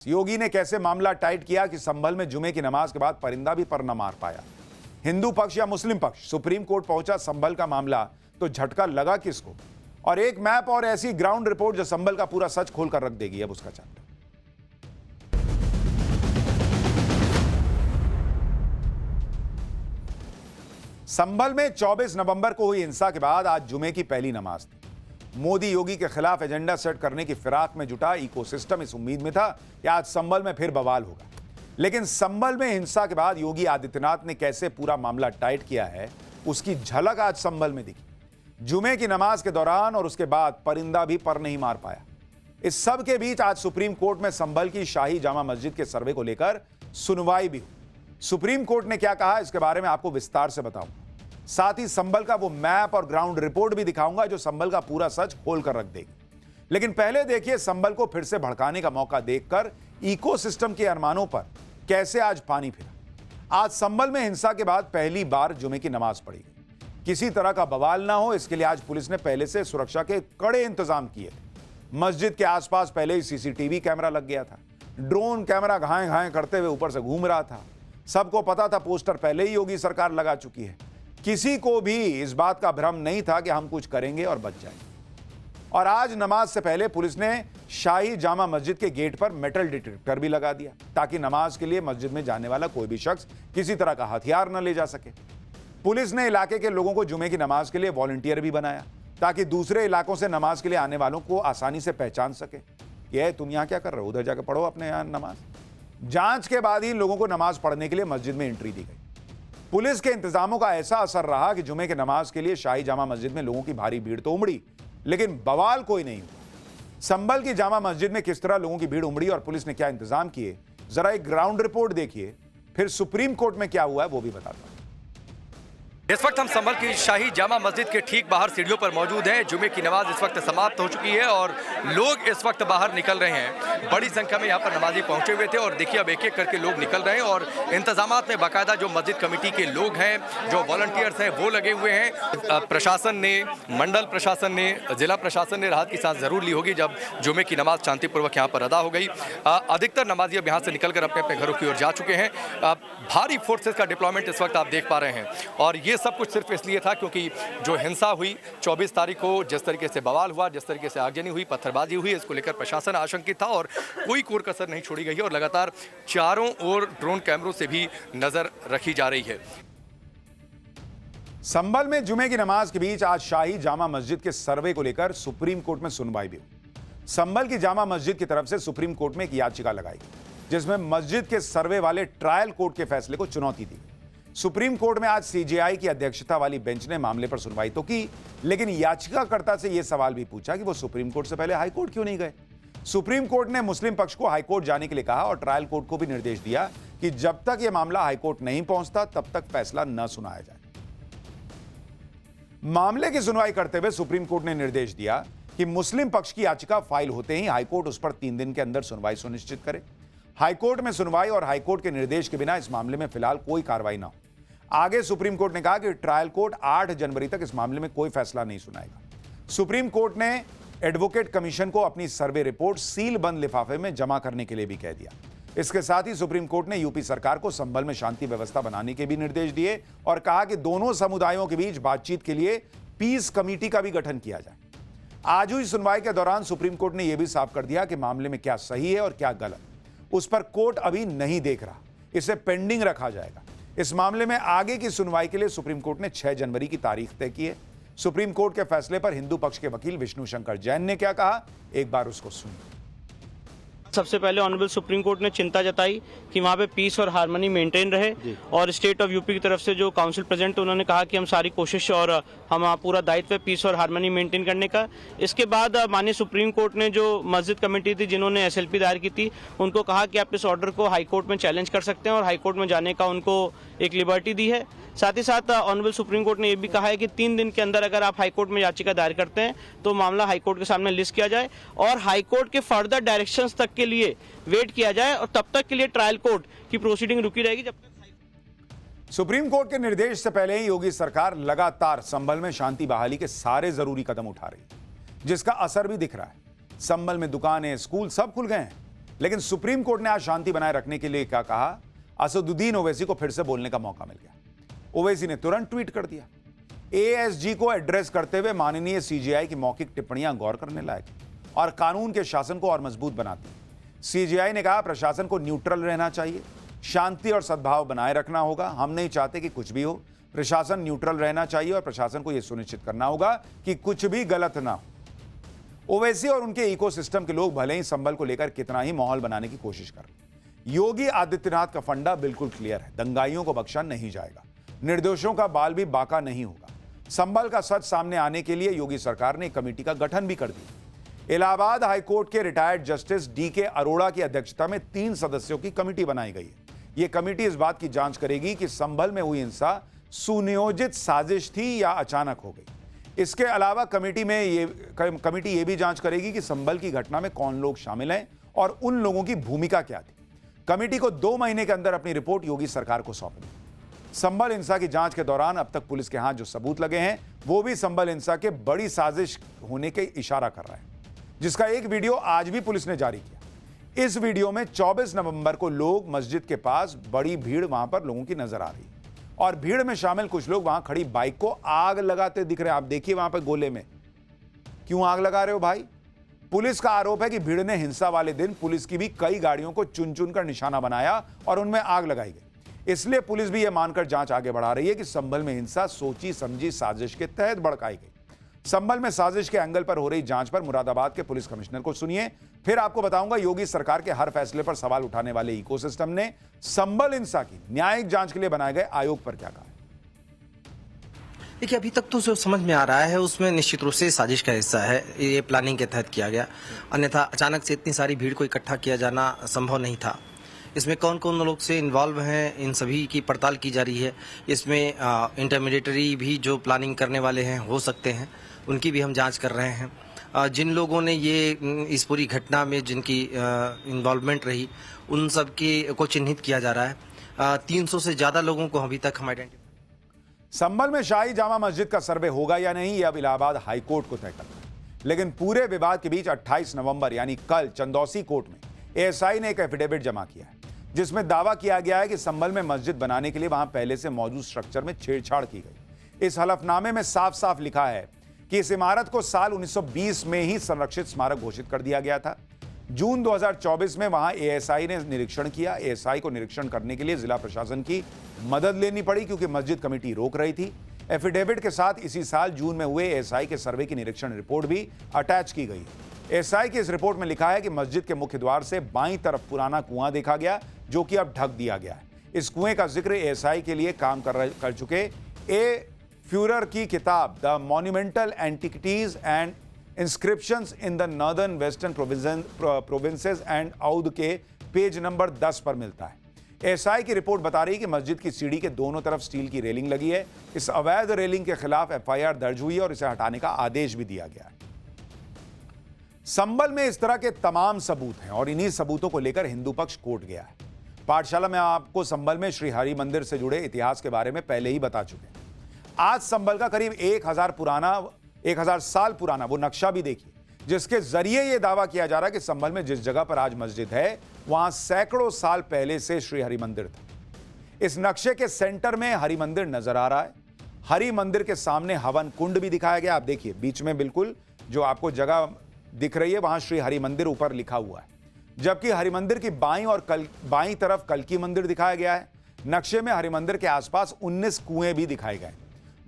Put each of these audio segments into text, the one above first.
योगी ने कैसे मामला टाइट किया कि संभल में जुमे की नमाज के बाद परिंदा भी पर न मार पाया। हिंदू पक्ष या मुस्लिम पक्ष, सुप्रीम कोर्ट पहुंचा संभल का मामला तो झटका लगा किसको? और एक मैप और ऐसी ग्राउंड रिपोर्ट जो संभल का पूरा सच खोलकर रख देगी। अब उसका चैप्टर। संभल में 24 नवंबर को हुई हिंसा के बाद आज जुमे की पहली नमाज थी। मोदी योगी के खिलाफ एजेंडा सेट करने की फिराक में जुटा इकोसिस्टम इस उम्मीद में था कि आज संभल में फिर बवाल होगा। लेकिन संभल में हिंसा के बाद योगी आदित्यनाथ ने कैसे पूरा मामला टाइट किया है, उसकी झलक आज संभल में दिखी। जुमे की नमाज के दौरान और उसके बाद परिंदा भी पर नहीं मार पाया। इस सब के बीच आज सुप्रीम कोर्ट में संभल की शाही जामा मस्जिद के सर्वे को लेकर सुनवाई भी हुई। सुप्रीम कोर्ट ने क्या कहा, इसके बारे में आपको विस्तार से बताऊंगा। साथ ही संभल का वो मैप और ग्राउंड रिपोर्ट भी दिखाऊंगा जो संभल का पूरा सच खोल कर रख देगी। लेकिन पहले देखिए संभल को फिर से भड़काने का मौका देखकर इकोसिस्टम के अरमानों पर कैसे आज पानी फिरा। आज संभल में हिंसा के बाद पहली बार जुमे की नमाज पढ़ी गई। किसी तरह का बवाल ना हो, इसके लिए आज पुलिस ने पहले से सुरक्षा के कड़े इंतजाम किए। मस्जिद के आसपास पहले ही सीसीटीवी कैमरा लग गया था। ड्रोन कैमरा घाए घाए करते हुए ऊपर से घूम रहा था। सबको पता था पोस्टर पहले ही योगी सरकार लगा चुकी है। किसी को भी इस बात का भ्रम नहीं था कि हम कुछ करेंगे और बच जाएंगे। और आज नमाज से पहले पुलिस ने शाही जामा मस्जिद के गेट पर मेटल डिटेक्टर भी लगा दिया ताकि नमाज के लिए मस्जिद में जाने वाला कोई भी शख्स किसी तरह का हथियार न ले जा सके। पुलिस ने इलाके के लोगों को जुमे की नमाज के लिए वॉलंटियर भी बनाया ताकि दूसरे इलाकों से नमाज के लिए आने वालों को आसानी से पहचान सके। ये तुम यहां क्या कर रहे हो, उधर जाकर पढ़ो अपने यहां नमाज। जांच के बाद ही लोगों को नमाज पढ़ने के लिए मस्जिद में एंट्री दी गई। पुलिस के इंतजामों का ऐसा असर रहा कि जुमे के नमाज के लिए शाही जामा मस्जिद में लोगों की भारी भीड़ तो उमड़ी, लेकिन बवाल कोई नहीं हुआ। संभल की जामा मस्जिद में किस तरह लोगों की भीड़ उमड़ी और पुलिस ने क्या इंतजाम किए, जरा एक ग्राउंड रिपोर्ट देखिए, फिर सुप्रीम कोर्ट में क्या हुआ है वो भी बताता हूं। इस वक्त हम संभल की शाही जामा मस्जिद के ठीक बाहर सीढ़ियों पर मौजूद हैं। जुमे की नमाज इस वक्त समाप्त हो चुकी है और लोग इस वक्त बाहर निकल रहे हैं। बड़ी संख्या में यहाँ पर नमाजी पहुंचे हुए थे और देखिए अब एक एक करके लोग निकल रहे हैं और इंतजामात में बाकायदा जो मस्जिद कमेटी के लोग हैं, जो वॉलंटियर्स हैं, वो लगे हुए हैं। प्रशासन ने, मंडल प्रशासन ने, जिला प्रशासन ने राहत की सांस जरूर ली होगी जब जुमे की नमाज शांतिपूर्वक यहाँ पर अदा हो गई। अधिकतर नमाजी अब यहाँ से निकलकर अपने अपने घरों की ओर जा चुके हैं। भारी फोर्सेस का डिप्लॉयमेंट इस वक्त आप देख पा रहे हैं और ये सब कुछ सिर्फ इसलिए था क्योंकि जो हिंसा हुई 24 तारीख को, जिस तरीके से बवाल हुआ, जिस तरीके से आगजनी हुई, पत्थरबाजी हुई, इसको लेकर प्रशासन आशंकित था और कोई कोर कसर नहीं छोड़ी गई है और लगातार चारों ओर ड्रोन कैमरों से भी नजर रखी जा रही है। संभल में जुमे की नमाज के बीच आज शाही जामा मस्जिद के सर्वे को लेकर सुप्रीम कोर्ट में सुनवाई भी हुई। संभल की जामा मस्जिद की तरफ से सुप्रीम कोर्ट में एक याचिका लगाई जिसमें मस्जिद के सर्वे वाले ट्रायल कोर्ट के फैसले को चुनौती दी। सुप्रीम कोर्ट में आज सीजेआई की अध्यक्षता वाली बेंच ने मामले पर सुनवाई तो की, लेकिन याचिकाकर्ता से यह सवाल भी पूछा कि वो सुप्रीम कोर्ट से पहले हाई कोर्ट क्यों नहीं गए। सुप्रीम कोर्ट ने मुस्लिम पक्ष को हाई कोर्ट जाने के लिए कहा और ट्रायल कोर्ट को भी निर्देश दिया कि जब तक यह मामला हाई कोर्ट नहीं पहुंचता तब तक फैसला न सुनाया जाए। मामले की सुनवाई करते हुए सुप्रीम कोर्ट ने निर्देश दिया कि मुस्लिम पक्ष की याचिका फाइल होते ही हाईकोर्ट उस पर 3 दिन के अंदर सुनवाई सुनिश्चित करे। हाईकोर्ट में सुनवाई और हाईकोर्ट के निर्देश के बिना इस मामले में फिलहाल कोई कार्रवाई न हो। आगे सुप्रीम कोर्ट ने कहा कि ट्रायल कोर्ट 8 जनवरी तक इस मामले में कोई फैसला नहीं सुनाएगा। सुप्रीम कोर्ट ने एडवोकेट कमीशन को अपनी सर्वे रिपोर्ट सील बंद लिफाफे में जमा करने के लिए भी कह दिया। इसके साथ ही सुप्रीम कोर्ट ने यूपी सरकार को संभल में शांति व्यवस्था बनाने के भी निर्देश दिए और कहा कि दोनों समुदायों के बीच बातचीत के लिए पीस कमेटी का भी गठन किया जाए। आज हुई सुनवाई के दौरान सुप्रीम कोर्ट ने यह भी साफ कर दिया कि मामले में क्या सही है और क्या गलत, उस पर कोर्ट अभी नहीं देख रहा, इसे पेंडिंग रखा जाएगा। इस मामले में आगे की सुनवाई के लिए सुप्रीम कोर्ट ने 6 जनवरी की तारीख तय की है। सुप्रीम कोर्ट के फैसले पर हिंदू पक्ष के वकील विष्णु शंकर जैन ने क्या कहा, एक बार उसको सुनिए। सबसे पहले ऑनरेबल सुप्रीम कोर्ट ने चिंता जताई कि वहाँ पे पीस और हार्मनी मेंटेन रहे और स्टेट ऑफ यूपी की तरफ से जो काउंसिल प्रेसिडेंट उन्होंने कहा कि हम सारी कोशिश और हम पूरा दायित्व है पीस और हार्मनी मेंटेन करने का। इसके बाद माननीय सुप्रीम कोर्ट ने जो मस्जिद कमेटी थी जिन्होंने एसएलपी दायर की थी उनको कहा कि आप इस ऑर्डर को हाई कोर्ट में चैलेंज कर सकते हैं और हाई कोर्ट में जाने का उनको एक लिबर्टी दी है। साथ ही साथ ऑनरेबल सुप्रीम कोर्ट ने यह भी कहा है कि 3 दिन के अंदर अगर आप हाई कोर्ट में याचिका दायर करते हैं तो मामला हाई कोर्ट के सामने लिस्ट किया जाए और हाई कोर्ट के फर्दर डायरेक्शंस तक के लिए वेट किया जाए और तब तक के लिए ट्रायल कोर्ट की प्रोसीडिंग रुकी रहेगी जब तक। सुप्रीम कोर्ट के निर्देश से पहले ही योगी सरकार लगातार संभल में शांति बहाली के सारे जरूरी कदम उठा रही है, जिसका असर भी दिख रहा है। संभल में दुकानें, स्कूल सब खुल गए हैं। लेकिन सुप्रीम कोर्ट ने आज शांति बनाए रखने के लिए क्या कहा, असदुद्दीन ओवैसी को फिर से बोलने का मौका मिल गया। ओवैसी ने तुरंत ट्वीट कर दिया। एएसजी को एड्रेस करते हुए माननीय सीजेआई की मौखिक टिप्पणियां गौर करने लायक और कानून के शासन को और मजबूत बनाती हैं। सीजेआई ने कहा प्रशासन को न्यूट्रल रहना चाहिए, शांति और सद्भाव बनाए रखना होगा। हम नहीं चाहते कि कुछ भी हो, प्रशासन न्यूट्रल रहना चाहिए और प्रशासन को यह सुनिश्चित करना होगा कि कुछ भी गलत ना हो। ओवैसी और उनके इकोसिस्टम के लोग भले ही संभल को लेकर कितना ही माहौल बनाने की कोशिश करें, योगी आदित्यनाथ का फंडा बिल्कुल क्लियर है, दंगाइयों को बख्शा नहीं जाएगा, निर्दोषों का बाल भी बाका नहीं होगा। संभल का सच सामने आने के लिए योगी सरकार ने एक कमेटी का गठन भी कर दिया। इलाहाबाद हाईकोर्ट के रिटायर्ड जस्टिस डीके अरोड़ा की अध्यक्षता में 3 सदस्यों की कमेटी बनाई गई है। यह कमेटी इस बात की जांच करेगी कि संभल में हुई हिंसा सुनियोजित साजिश थी या अचानक हो गई। इसके अलावा कमेटी ये भी जांच करेगी कि संभल की घटना में कौन लोग शामिल हैं और उन लोगों की भूमिका क्या थी। कमेटी को 2 महीने के अंदर अपनी रिपोर्ट योगी सरकार को सौंपनी। संभल हिंसा की जांच के दौरान अब तक पुलिस के हाथ जो सबूत लगे हैं वो भी संभल हिंसा के बड़ी साजिश होने के इशारा कर रहा है, जिसका एक वीडियो आज भी पुलिस ने जारी किया। इस वीडियो में 24 नवंबर को लोग मस्जिद के पास बड़ी भीड़ वहां पर लोगों की नजर आ रही है और भीड़ में शामिल कुछ लोग वहां खड़ी बाइक को आग लगाते दिख रहे हैं। आप देखिए वहां पर गोले में क्यों आग लगा रहे हो भाई। पुलिस का आरोप है कि भीड़ ने हिंसा वाले दिन पुलिस की भी कई गाड़ियों को चुन चुन कर निशाना बनाया और उनमें आग लगाई गई। इसलिए पुलिस भी यह मानकर जांच आगे बढ़ा रही है कि संभल में हिंसा सोची समझी साजिश के तहत भड़काई गई। संभल में साजिश के एंगल पर हो रही जांच पर मुरादाबाद के पुलिस कमिश्नर को सुनिए, फिर आपको बताऊंगा योगी सरकार के हर फैसले पर सवाल उठाने वाले इकोसिस्टम ने संभल हिंसा की न्यायिक जांच के लिए बनाए गए आयोग पर क्या कहा। देखिए, अभी तक तो जो समझ में आ रहा है उसमें निश्चित रूप से साजिश का हिस्सा है, ये प्लानिंग के तहत किया गया, अन्यथा अचानक से इतनी सारी भीड़ को इकट्ठा किया जाना संभव नहीं था। इसमें कौन कौन लोग से इन्वॉल्व हैं इन सभी की पड़ताल की जा रही है। इसमें इंटरमीडिएटरी भी जो प्लानिंग करने वाले हैं हो सकते हैं, उनकी भी हम जांच कर रहे हैं। जिन लोगों ने ये इस पूरी घटना में जिनकी इन्वॉल्वमेंट रही उन सब को चिन्हित किया जा रहा है। 300 से ज़्यादा लोगों को अभी तक हम आइडेंटिफाई। संभल में शाही जामा मस्जिद का सर्वे होगा या नहीं यह अब इलाहाबाद हाईकोर्ट को तय करना है, लेकिन पूरे विवाद के बीच 28 नवंबर यानी कल चंदौसी कोर्ट में एएसआई ने एक एफिडेविट जमा किया है जिसमें दावा किया गया है कि संभल में मस्जिद बनाने के लिए वहां पहले से मौजूद स्ट्रक्चर में छेड़छाड़ की गई। इस हलफनामे में साफ साफ लिखा है कि इस इमारत को साल 1920 में ही संरक्षित स्मारक घोषित कर दिया गया था। जून 2024 में वहां एएसआई ने निरीक्षण किया। एएसआई को निरीक्षण करने के लिए जिला प्रशासन की मदद लेनी पड़ी क्योंकि मस्जिद कमेटी रोक रही थी। एफिडेविट के साथ इसी साल जून में हुए एएसआई के सर्वे की निरीक्षण रिपोर्ट भी अटैच की गई है। एएसआई की इस रिपोर्ट में लिखा है कि मस्जिद के मुख्य द्वार से बाईं तरफ पुराना कुआं देखा गया जो कि अब ढक दिया गया है। इस कुएं का जिक्र एएसआई के लिए काम कर चुके ए फ्यूरर की किताब the monumental antiquities and inscriptions in the northern western provinces and Oudh के पेज नंबर 10 पर मिलता है। एएसआई की रिपोर्ट बता रही है कि मस्जिद की सीढ़ी के दोनों तरफ स्टील की रेलिंग लगी है। इस अवैध रेलिंग के खिलाफ एफआईआर दर्ज हुई है और इसे हटाने का आदेश भी दिया गया है। संभल में इस तरह के तमाम सबूत हैं और इन्हीं सबूतों को लेकर हिंदू पक्ष कोर्ट गया है। पाठशाला में आपको संभल में श्री हरि मंदिर से जुड़े इतिहास के बारे में पहले ही बता चुके हैं। आज संभल का करीब 1000 साल पुराना वो नक्शा भी देखिए जिसके जरिए यह दावा किया जा रहा है कि संभल में जिस जगह पर आज मस्जिद है वहां सैकड़ों साल पहले से श्री हरि मंदिर था। इस नक्शे के सेंटर में हरि मंदिर नजर आ रहा है। हरि मंदिर के सामने हवन कुंड भी दिखाया गया। आप देखिए बीच में बिल्कुल जो आपको जगह दिख रही है वहां श्री हरि मंदिर ऊपर लिखा हुआ है, जबकि हरि मंदिर की बाईं तरफ कल्की मंदिर दिखाया गया है। नक्शे में हरि मंदिर के आसपास 19 कुएं भी दिखाए गए।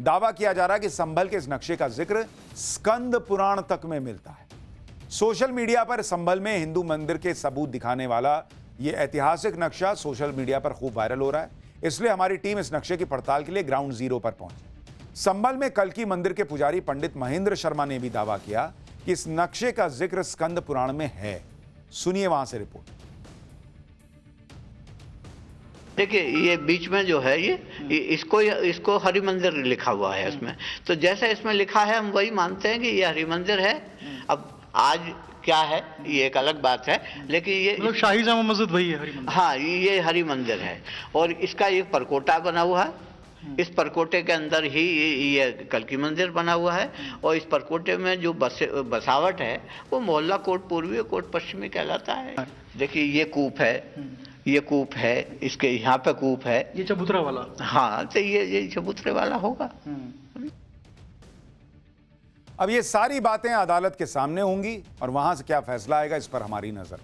दावा किया जा रहा है कि संभल के इस नक्शे का जिक्र स्कंद पुराण तक में मिलता है। सोशल मीडिया पर संभल में हिंदू मंदिर के सबूत दिखाने वाला यह ऐतिहासिक नक्शा सोशल मीडिया पर खूब वायरल हो रहा है, इसलिए हमारी टीम इस नक्शे की पड़ताल के लिए ग्राउंड जीरो पर पहुंची। संभल में कल्की मंदिर के पुजारी पंडित महेंद्र शर्मा ने भी दावा किया कि इस नक्शे का जिक्र स्कंद पुराण में है। सुनिए वहां से रिपोर्ट। देखिए ये बीच में जो है ये इसको हरि मंदिर लिखा हुआ है इसमें, तो जैसे इसमें लिखा है हम वही मानते हैं कि ये हरि मंदिर है। अब आज क्या है ये एक अलग बात है, लेकिन ये मतलब शाही जामा मस्जिद वही है हरि मंदिर। हाँ, ये हरि मंदिर है और इसका एक परकोटा बना हुआ है। इस परकोटे के अंदर ही ये कल्की मंदिर बना हुआ है और इस परकोटे में जो बसावट है वो मोहल्ला कोट पूर्वी और कोट पश्चिमी कहलाता है। देखिए ये कूप है, ये कूप है, इसके यहाँ पे कूप है। ये चबूतरा वाला। हाँ, तो ये चबूतरे वाला होगा। अब ये सारी बातें अदालत के सामने होंगी और वहां से क्या फैसला आएगा इस पर हमारी नजर।